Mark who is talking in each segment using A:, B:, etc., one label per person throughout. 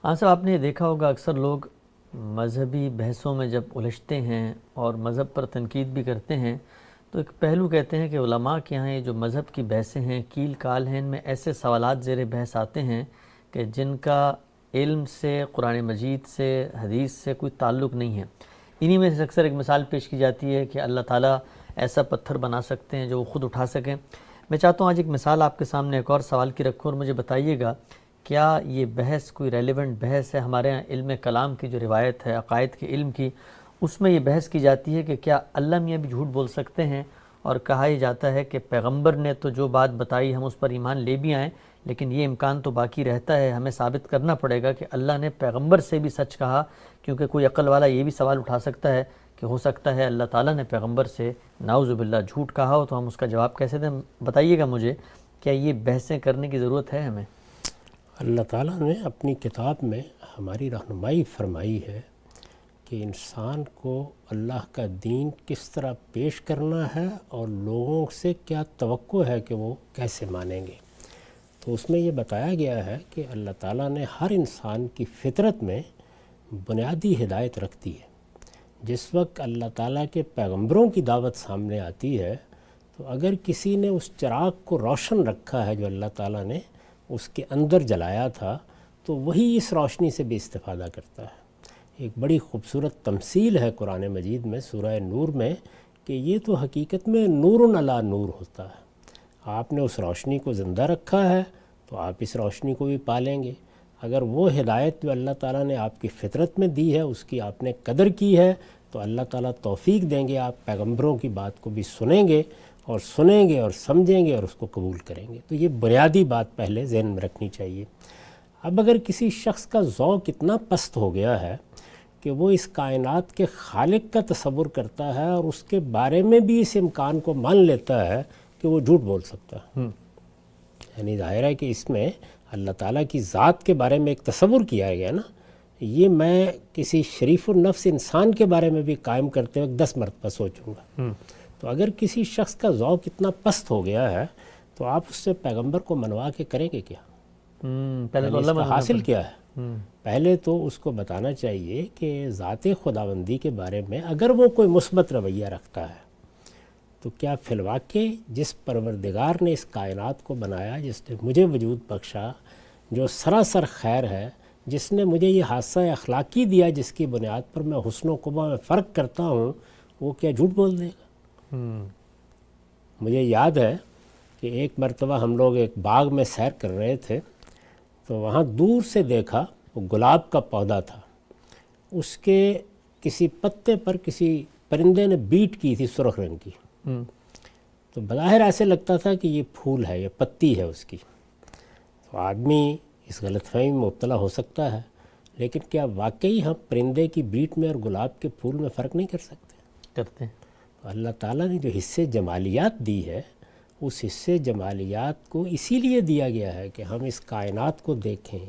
A: ہاں صاحب، آپ نے دیکھا ہوگا اکثر لوگ مذہبی بحثوں میں جب الجھتے ہیں اور مذہب پر تنقید بھی کرتے ہیں تو ایک پہلو کہتے ہیں کہ علماء کے یہاں یہ جو مذہب کی بحثیں ہیں کیل کال ہیں، ان میں ایسے سوالات زیر بحث آتے ہیں کہ جن کا علم سے، قرآن مجید سے، حدیث سے کوئی تعلق نہیں ہے۔ انہی میں سے اکثر ایک مثال پیش کی جاتی ہے کہ اللہ تعالیٰ ایسا پتھر بنا سکتے ہیں جو وہ خود اٹھا سکیں۔ میں چاہتا ہوں آج ایک مثال آپ کے سامنے ایک اور سوال کی رکھوں اور مجھے بتائیے گا کیا یہ بحث کوئی ریلیونٹ بحث ہے؟ ہمارے ہاں علم کلام کی جو روایت ہے، عقائد کے علم کی، اس میں یہ بحث کی جاتی ہے کہ کیا اللہ میاں بھی جھوٹ بول سکتے ہیں؟ اور کہا یہ جاتا ہے کہ پیغمبر نے تو جو بات بتائی ہم اس پر ایمان لے بھی آئیں، لیکن یہ امکان تو باقی رہتا ہے، ہمیں ثابت کرنا پڑے گا کہ اللہ نے پیغمبر سے بھی سچ کہا، کیونکہ کوئی عقل والا یہ بھی سوال اٹھا سکتا ہے کہ ہو سکتا ہے اللہ تعالیٰ نے پیغمبر سے نعوذ باللہ جھوٹ کہا ہو، تو ہم اس کا جواب کیسے دیں؟ بتائیے گا مجھے، کیا یہ بحثیں کرنے کی ضرورت ہے ہمیں؟
B: اللہ تعالیٰ نے اپنی کتاب میں ہماری رہنمائی فرمائی ہے کہ انسان کو اللہ کا دین کس طرح پیش کرنا ہے اور لوگوں سے کیا توقع ہے کہ وہ کیسے مانیں گے۔ تو اس میں یہ بتایا گیا ہے کہ اللہ تعالیٰ نے ہر انسان کی فطرت میں بنیادی ہدایت رکھ دی ہے۔ جس وقت اللہ تعالیٰ کے پیغمبروں کی دعوت سامنے آتی ہے تو اگر کسی نے اس چراغ کو روشن رکھا ہے جو اللہ تعالیٰ نے اس کے اندر جلایا تھا، تو وہی اس روشنی سے بھی استفادہ کرتا ہے۔ ایک بڑی خوبصورت تمثیل ہے قرآن مجید میں سورہ نور میں کہ یہ تو حقیقت میں نور علی نور ہوتا ہے۔ آپ نے اس روشنی کو زندہ رکھا ہے تو آپ اس روشنی کو بھی پالیں گے۔ اگر وہ ہدایت جو اللہ تعالیٰ نے آپ کی فطرت میں دی ہے اس کی آپ نے قدر کی ہے تو اللہ تعالیٰ توفیق دیں گے، آپ پیغمبروں کی بات کو بھی سنیں گے اور سمجھیں گے اور اس کو قبول کریں گے۔ تو یہ بنیادی بات پہلے ذہن میں رکھنی چاہیے۔ اب اگر کسی شخص کا ذوق اتنا پست ہو گیا ہے کہ وہ اس کائنات کے خالق کا تصور کرتا ہے اور اس کے بارے میں بھی اس امکان کو مان لیتا ہے کہ وہ جھوٹ بول سکتا ہے، یعنی ظاہر ہے کہ اس میں اللہ تعالیٰ کی ذات کے بارے میں ایک تصور کیا گیا نا، یہ میں کسی شریف النفس انسان کے بارے میں بھی قائم کرتے وقت 10 مرتبہ سوچوں گا۔ تو اگر کسی شخص کا ذوق اتنا پست ہو گیا ہے تو آپ اس سے پیغمبر کو منوا کے کریں گے کیا؟
A: پہلے تو
B: اس کا حاصل کیا ہے؟ پہلے تو اس کو بتانا چاہیے کہ ذات خداوندی کے بارے میں اگر وہ کوئی مثبت رویہ رکھتا ہے تو کیا فی الواقع جس پروردگار نے اس کائنات کو بنایا، جس نے مجھے وجود بخشا، جو سراسر خیر ہے، جس نے مجھے یہ حادثہ اخلاقی دیا جس کی بنیاد پر میں حسن و قبح میں فرق کرتا ہوں، وہ کیا جھوٹ بول دے گا؟ مجھے یاد ہے کہ ایک مرتبہ ہم لوگ ایک باغ میں سیر کر رہے تھے تو وہاں دور سے دیکھا وہ گلاب کا پودا تھا، اس کے کسی پتے پر کسی پرندے نے بیٹ کی تھی سرخ رنگ کی، تو بظاہر ایسے لگتا تھا کہ یہ پھول ہے، یہ پتی ہے اس کی۔ تو آدمی اس غلط فہمی میں مبتلا ہو سکتا ہے، لیکن کیا واقعی ہم پرندے کی بیٹ میں اور گلاب کے پھول میں فرق نہیں کر سکتے؟
A: کرتے ہیں۔
B: اللہ تعالیٰ نے جو حصے جمالیات دی ہے، اس حصے جمالیات کو اسی لیے دیا گیا ہے کہ ہم اس کائنات کو دیکھیں،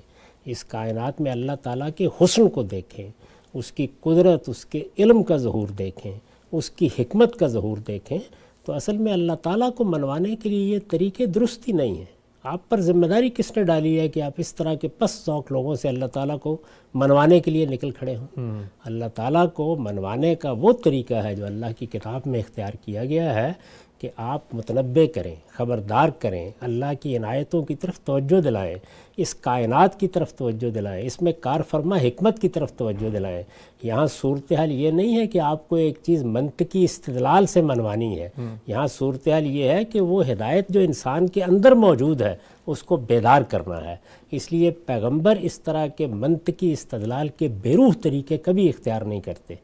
B: اس کائنات میں اللہ تعالیٰ کے حسن کو دیکھیں، اس کی قدرت، اس کے علم کا ظہور دیکھیں، اس کی حکمت کا ظہور دیکھیں۔ تو اصل میں اللہ تعالیٰ کو منوانے کے لیے یہ طریقے درست ہی نہیں ہیں۔ آپ پر ذمہ داری کس نے ڈالی ہے کہ آپ اس طرح کے پست ذوق لوگوں سے اللہ تعالیٰ کو منوانے کے لیے نکل کھڑے ہوں؟ اللہ تعالیٰ کو منوانے کا وہ طریقہ ہے جو اللہ کی کتاب میں اختیار کیا گیا ہے کہ آپ متنبہ کریں، خبردار کریں، اللہ کی عنایتوں کی طرف توجہ دلائیں، اس کائنات کی طرف توجہ دلائیں، اس میں کار فرما حکمت کی طرف توجہ دلائیں۔ یہاں صورتحال یہ نہیں ہے کہ آپ کو ایک چیز منطقی استدلال سے منوانی ہے، یہاں صورتحال یہ ہے کہ وہ ہدایت جو انسان کے اندر موجود ہے اس کو بیدار کرنا ہے۔ اس لیے پیغمبر اس طرح کے منطقی استدلال کے بے روح طریقے کبھی اختیار نہیں کرتے،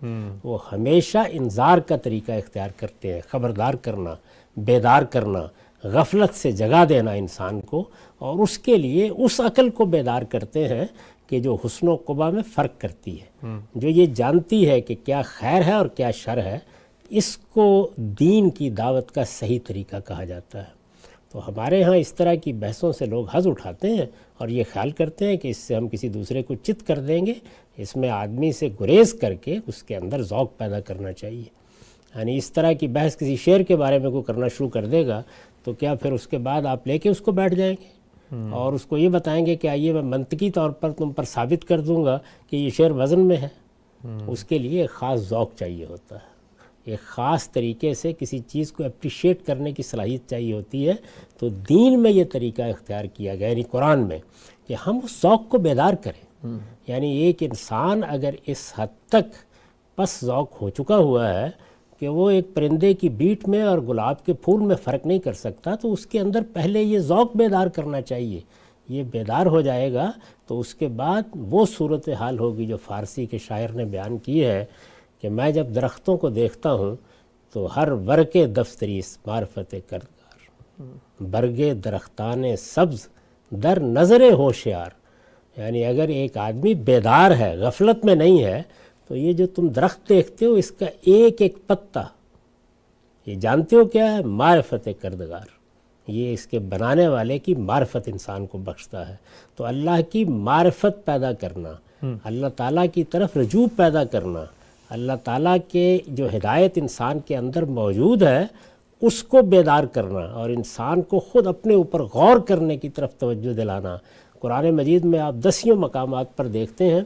B: وہ ہمیشہ انذار کا طریقہ اختیار کرتے ہیں، خبردار کرنا، بیدار کرنا، غفلت سے جگا دینا انسان کو، اور اس کے لیے اس عقل کو بیدار کرتے ہیں کہ جو حسن و قبح میں فرق کرتی ہے، جو یہ جانتی ہے کہ کیا خیر ہے اور کیا شر ہے۔ اس کو دین کی دعوت کا صحیح طریقہ کہا جاتا ہے۔ تو ہمارے ہاں اس طرح کی بحثوں سے لوگ حظ اٹھاتے ہیں اور یہ خیال کرتے ہیں کہ اس سے ہم کسی دوسرے کو چت کر دیں گے۔ اس میں آدمی سے گریز کر کے اس کے اندر ذوق پیدا کرنا چاہیے۔ یعنی اس طرح کی بحث کسی شعر کے بارے میں کوئی کرنا شروع کر دے گا تو کیا پھر اس کے بعد آپ لے کے اس کو بیٹھ جائیں گے؟ اور اس کو یہ بتائیں گے کہ آئیے میں منطقی طور پر تم پر ثابت کر دوں گا کہ یہ شعر وزن میں ہے، اس کے لیے ایک خاص ذوق چاہیے ہوتا ہے، ایک خاص طریقے سے کسی چیز کو اپریشیٹ کرنے کی صلاحیت چاہیے ہوتی ہے۔ تو دین میں یہ طریقہ اختیار کیا گیا، یعنی قرآن میں، کہ ہم اس ذوق کو بیدار کریں۔ یعنی ایک انسان اگر اس حد تک پس ذوق ہو چکا ہوا ہے کہ وہ ایک پرندے کی بیٹ میں اور گلاب کے پھول میں فرق نہیں کر سکتا، تو اس کے اندر پہلے یہ ذوق بیدار کرنا چاہیے۔ یہ بیدار ہو جائے گا تو اس کے بعد وہ صورتحال ہوگی جو فارسی کے شاعر نے بیان کی ہے کہ میں جب درختوں کو دیکھتا ہوں تو ہر ورق دفتریس معرفت کردگار، برگ درختان سبز در نظر ہوشیار۔ یعنی اگر ایک آدمی بیدار ہے، غفلت میں نہیں ہے، تو یہ جو تم درخت دیکھتے ہو اس کا ایک ایک پتا، یہ جانتے ہو کیا ہے؟ معرفت کردگار، یہ اس کے بنانے والے کی معرفت انسان کو بخشتا ہے۔ تو اللہ کی معرفت پیدا کرنا، اللہ تعالیٰ کی طرف رجوع پیدا کرنا، اللہ تعالیٰ کے جو ہدایت انسان کے اندر موجود ہے اس کو بیدار کرنا، اور انسان کو خود اپنے اوپر غور کرنے کی طرف توجہ دلانا۔ قرآن مجید میں آپ 10 مقامات پر دیکھتے ہیں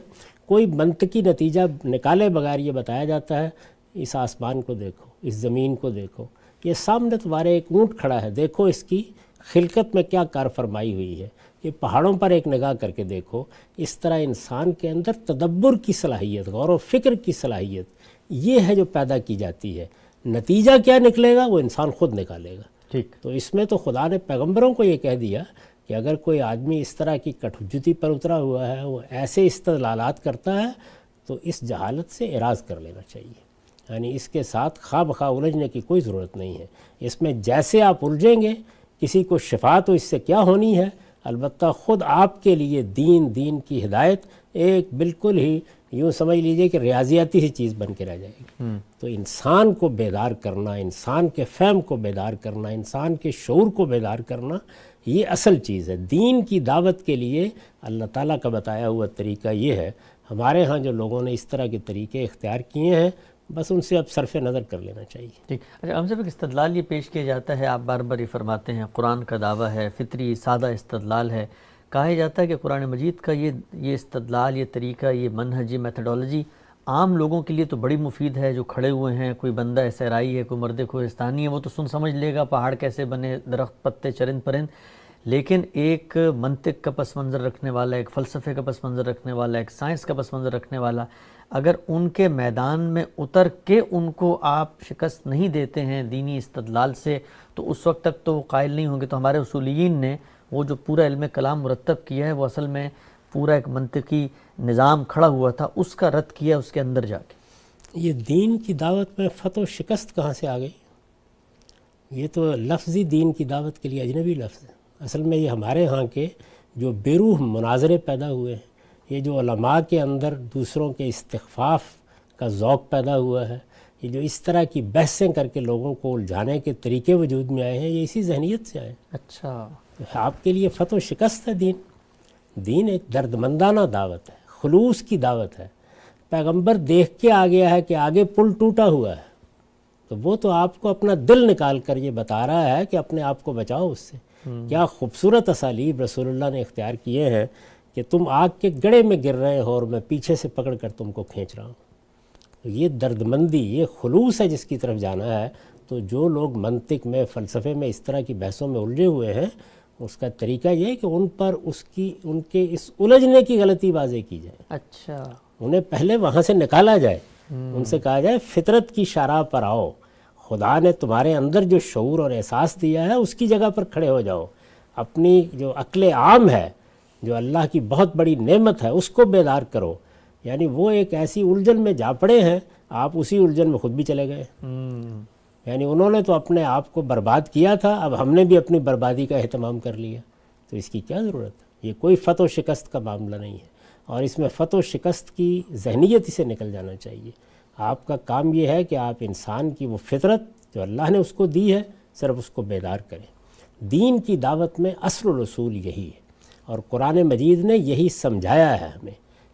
B: کوئی منطقی نتیجہ نکالے بغیر یہ بتایا جاتا ہے اس آسمان کو دیکھو، اس زمین کو دیکھو، یہ سامنے تمہارے ایک اونٹ کھڑا ہے، دیکھو اس کی خلقت میں کیا کار فرمائی ہوئی ہے، یہ پہاڑوں پر ایک نگاہ کر کے دیکھو۔ اس طرح انسان کے اندر تدبر کی صلاحیت، غور و فکر کی صلاحیت، یہ ہے جو پیدا کی جاتی ہے۔ نتیجہ کیا نکلے گا وہ انسان خود نکالے گا۔
A: ٹھیک،
B: تو اس میں تو خدا نے پیغمبروں کو یہ کہہ دیا کہ اگر کوئی آدمی اس طرح کی کٹ حجتی پر اترا ہوا ہے، وہ ایسے استدلالات کرتا ہے، تو اس جہالت سے اعراض کر لینا چاہیے۔ یعنی اس کے ساتھ خواہ بخواہ الجھنے کی کوئی ضرورت نہیں ہے۔ اس میں جیسے آپ الجھیں گے، کسی کو شفا تو اس سے کیا ہونی ہے، البتہ خود آپ کے لیے دین کی ہدایت ایک بالکل ہی یوں سمجھ لیجئے کہ ریاضیاتی سی چیز بن کے رہ جائے گی۔ تو انسان کو بیدار کرنا، انسان کے فہم کو بیدار کرنا، انسان کے شعور کو بیدار کرنا، یہ اصل چیز ہے۔ دین کی دعوت کے لیے اللہ تعالیٰ کا بتایا ہوا طریقہ یہ ہے۔ ہمارے ہاں جو لوگوں نے اس طرح کے طریقے اختیار کیے ہیں، بس ان سے اب صرف نظر کر لینا چاہیے۔
A: ٹھیک، اچھا ہم سے ایک استدلال یہ پیش کیا جاتا ہے، آپ بار بار یہ فرماتے ہیں قرآن کا دعویٰ ہے، فطری سادہ استدلال ہے، کہا جاتا ہے کہ قرآن مجید کا یہ استدلال، یہ طریقہ، یہ منہج، یہ میتھڈولوجی عام لوگوں کے لیے تو بڑی مفید ہے، جو کھڑے ہوئے ہیں، کوئی بندہ صحرائی ہے، کوئی مرد کوہستانی ہے، وہ تو سمجھ لے گا پہاڑ کیسے بنے، درخت، پتے، چرند پرند۔ لیکن ایک منطق کا پس منظر رکھنے والا، ایک فلسفے کا پس منظر رکھنے والا، ایک سائنس کا پس منظر رکھنے والا، اگر ان کے میدان میں اتر کے ان کو آپ شکست نہیں دیتے ہیں دینی استدلال سے، تو اس وقت تک تو وہ قائل نہیں ہوں گے۔ تو ہمارے اصولیین نے وہ جو پورا علم کلام مرتب کیا ہے، وہ اصل میں پورا ایک منطقی نظام کھڑا ہوا تھا، اس کا رد کیا اس کے اندر جا کے۔
B: یہ دین کی دعوت میں فتح و شکست کہاں سے آ گئی؟ یہ تو لفظی دین کی دعوت کے لیے اجنبی لفظ ہے۔ اصل میں یہ ہمارے ہاں کے جو بیروح مناظرے پیدا ہوئے ہیں، یہ جو علماء کے اندر دوسروں کے استخفاف کا ذوق پیدا ہوا ہے، یہ جو اس طرح کی بحثیں کر کے لوگوں کو الجھانے کے طریقے وجود میں آئے ہیں، یہ اسی ذہنیت سے آئے۔
A: اچھا،
B: آپ کے لیے فتح و شکست ہے دین ایک دردمندانہ دعوت ہے، خلوص کی دعوت ہے۔ پیغمبر دیکھ کے آ گیا ہے کہ آگے پل ٹوٹا ہوا ہے، تو وہ تو آپ کو اپنا دل نکال کر یہ بتا رہا ہے کہ اپنے آپ کو بچاؤ اس سے۔ کیا خوبصورت اسالیب رسول اللہ نے اختیار کیے ہیں کہ تم آگ کے گڑھے میں گر رہے ہو اور میں پیچھے سے پکڑ کر تم کو کھینچ رہا ہوں۔ یہ دردمندی، یہ خلوص ہے جس کی طرف جانا ہے۔ تو جو لوگ منطق میں، فلسفے میں اس طرح کی بحثوں میں الجھے ہوئے ہیں، اس کا طریقہ یہ ہے کہ ان پر ان کے اس الجھنے کی غلطی واضح کی جائے۔
A: اچھا،
B: انہیں پہلے وہاں سے نکالا جائے، ان سے کہا جائے فطرت کی شاہراہ پر آؤ، خدا نے تمہارے اندر جو شعور اور احساس دیا ہے اس کی جگہ پر کھڑے ہو جاؤ، اپنی جو عقل عام ہے، جو اللہ کی بہت بڑی نعمت ہے، اس کو بیدار کرو۔ یعنی وہ ایک ایسی الجھن میں جا پڑے ہیں، آپ اسی الجھن میں خود بھی چلے گئے۔ یعنی انہوں نے تو اپنے آپ کو برباد کیا تھا، اب ہم نے بھی اپنی بربادی کا اہتمام کر لیا، تو اس کی کیا ضرورت ہے؟ یہ کوئی فتح و شکست کا معاملہ نہیں ہے، اور اس میں فتح و شکست کی ذہنیت سے نکل جانا چاہیے۔ آپ کا کام یہ ہے کہ آپ انسان کی وہ فطرت جو اللہ نے اس کو دی ہے، صرف اس کو بیدار کریں۔ دین کی دعوت میں اصل الاصول یہی ہے، اور قرآن مجید نے یہی سمجھایا ہے، ہمیں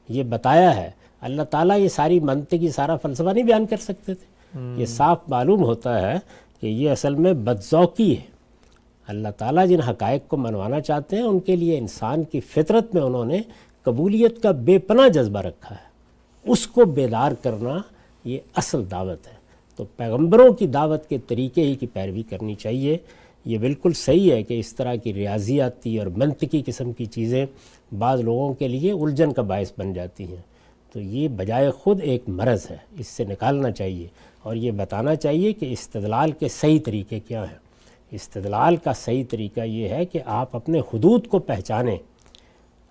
B: یہ بتایا ہے۔ اللہ تعالیٰ یہ ساری منطقی، سارا فلسفہ نہیں بیان کر سکتے تھے۔ یہ صاف معلوم ہوتا ہے کہ یہ اصل میں بدذوقی ہے۔ اللہ تعالیٰ جن حقائق کو منوانا چاہتے ہیں ان کے لیے انسان کی فطرت میں انہوں نے قبولیت کا بے پناہ جذبہ رکھا ہے، اس کو بیدار کرنا یہ اصل دعوت ہے۔ تو پیغمبروں کی دعوت کے طریقے ہی کی پیروی کرنی چاہیے۔ یہ بالکل صحیح ہے کہ اس طرح کی ریاضیاتی اور منطقی قسم کی چیزیں بعض لوگوں کے لیے الجھن کا باعث بن جاتی ہیں، تو یہ بجائے خود ایک مرض ہے، اس سے نکالنا چاہیے اور یہ بتانا چاہیے کہ استدلال کے صحیح طریقے کیا ہیں۔ استدلال کا صحیح طریقہ یہ ہے کہ آپ اپنے حدود کو پہچانیں۔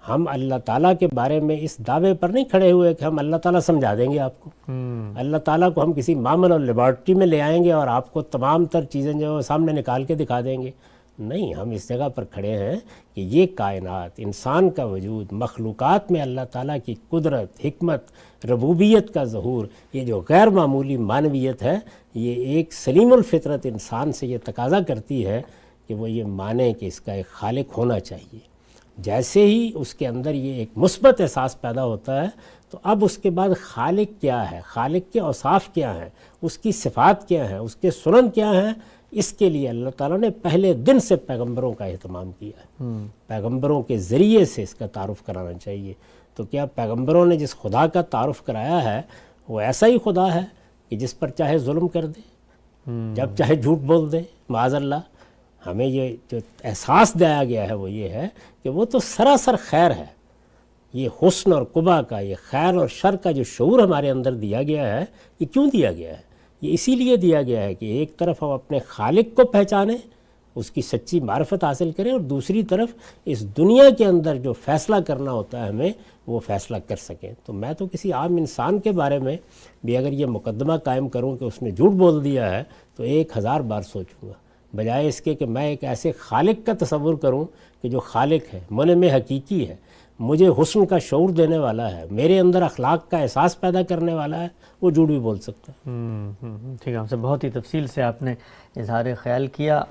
B: ہم اللہ تعالیٰ کے بارے میں اس دعوے پر نہیں کھڑے ہوئے کہ ہم اللہ تعالیٰ سمجھا دیں گے آپ کو، اللہ تعالیٰ کو ہم کسی معمل اور لیبارٹری میں لے آئیں گے اور آپ کو تمام تر چیزیں جو سامنے نکال کے دکھا دیں گے۔ نہیں، ہم اس جگہ پر کھڑے ہیں کہ یہ کائنات، انسان کا وجود، مخلوقات میں اللہ تعالیٰ کی قدرت، حکمت، ربوبیت کا ظہور، یہ جو غیر معمولی معنویت ہے، یہ ایک سلیم الفطرت انسان سے یہ تقاضا کرتی ہے کہ وہ یہ مانے کہ اس کا ایک خالق ہونا چاہیے۔ جیسے ہی اس کے اندر یہ ایک مثبت احساس پیدا ہوتا ہے تو اب اس کے بعد خالق کیا ہے، خالق کے اوصاف کیا ہیں، اس کی صفات کیا ہیں، اس کے سنن کیا ہیں، اس کے لیے اللہ تعالیٰ نے پہلے دن سے پیغمبروں کا اہتمام کیا ہے۔ پیغمبروں کے ذریعے سے اس کا تعارف کرانا چاہیے۔ تو کیا پیغمبروں نے جس خدا کا تعارف کرایا ہے وہ ایسا ہی خدا ہے کہ جس پر چاہے ظلم کر دے، جب چاہے جھوٹ بول دے؟ معاذ اللہ۔ ہمیں یہ جو احساس دیا گیا ہے وہ یہ ہے کہ وہ تو سراسر خیر ہے۔ یہ حسن اور قبح کا، یہ خیر اور شر کا جو شعور ہمارے اندر دیا گیا ہے، یہ کیوں دیا گیا ہے؟ یہ اسی لیے دیا گیا ہے کہ ایک طرف ہم اپنے خالق کو پہچانیں، اس کی سچی معرفت حاصل کریں، اور دوسری طرف اس دنیا کے اندر جو فیصلہ کرنا ہوتا ہے ہمیں وہ فیصلہ کر سکیں۔ تو میں تو کسی عام انسان کے بارے میں بھی اگر یہ مقدمہ قائم کروں کہ اس نے جھوٹ بول دیا ہے تو 1000 بار سوچوں گا، بجائے اس کے کہ میں ایک ایسے خالق کا تصور کروں کہ جو خالق ہے، من میں حقیقی ہے، مجھے حسن کا شعور دینے والا ہے، میرے اندر اخلاق کا احساس پیدا کرنے والا ہے، وہ جھوٹ بھی بول سکتا ہے۔
A: ٹھیک ہے، ہم سے بہت ہی تفصیل سے آپ نے اظہار خیال کیا۔